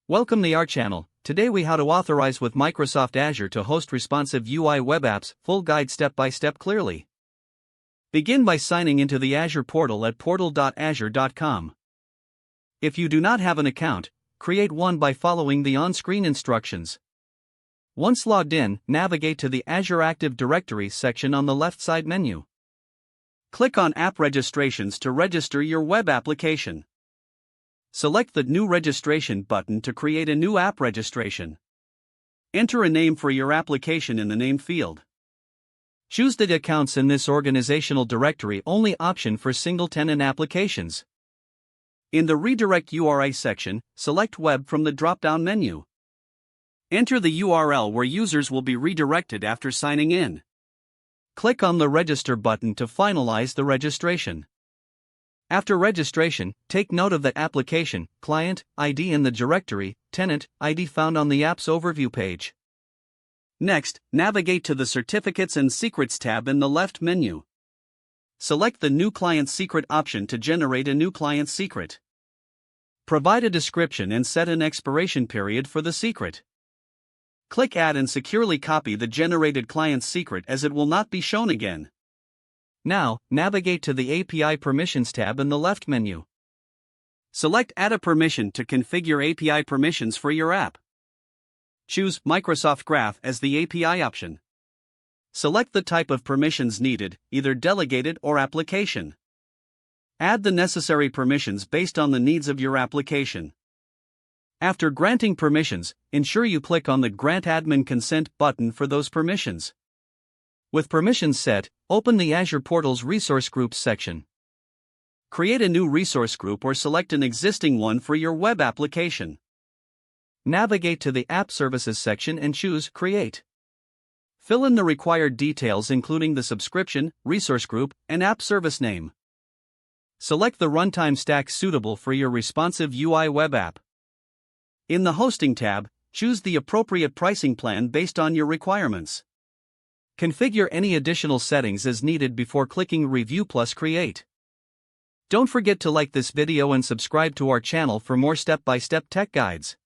Welcome to our channel. Today we how to authorize with Microsoft Azure to host responsive UI web apps, full guide step by step clearly. Begin by signing into the Azure portal at portal.azure.com. If you do not have an account, create one by following the on-screen instructions. Once logged in, navigate to the Azure Active Directory section on the left side menu. Click on App Registrations to register your web application. Select the New Registration button to create a new app registration. Enter a name for your application in the name field. Choose the Accounts in this organizational directory only option for single-tenant applications. In the Redirect URI section, select Web from the drop-down menu. Enter the URL where users will be redirected after signing in. Click on the Register button to finalize the registration. After registration, take note of the application, client, ID in the directory, tenant, ID found on the app's overview page. Next, navigate to the Certificates and Secrets tab in the left menu. Select the New Client Secret option to generate a new client secret. Provide a description and set an expiration period for the secret. Click Add and securely copy the generated client secret as it will not be shown again. Now, navigate to the API Permissions tab in the left menu. Select Add a permission to configure API permissions for your app. Choose Microsoft Graph as the API option. Select the type of permissions needed, either delegated or application. Add the necessary permissions based on the needs of your application. After granting permissions, ensure you click on the Grant Admin Consent button for those permissions. With permissions set, open the Azure Portal's Resource Groups section. Create a new resource group or select an existing one for your web application. Navigate to the App Services section and choose Create. Fill in the required details including the subscription, resource group, and app service name. Select the runtime stack suitable for your responsive UI web app. In the Hosting tab, choose the appropriate pricing plan based on your requirements. Configure any additional settings as needed before clicking Review plus Create. Don't forget to like this video and subscribe to our channel for more step-by-step tech guides.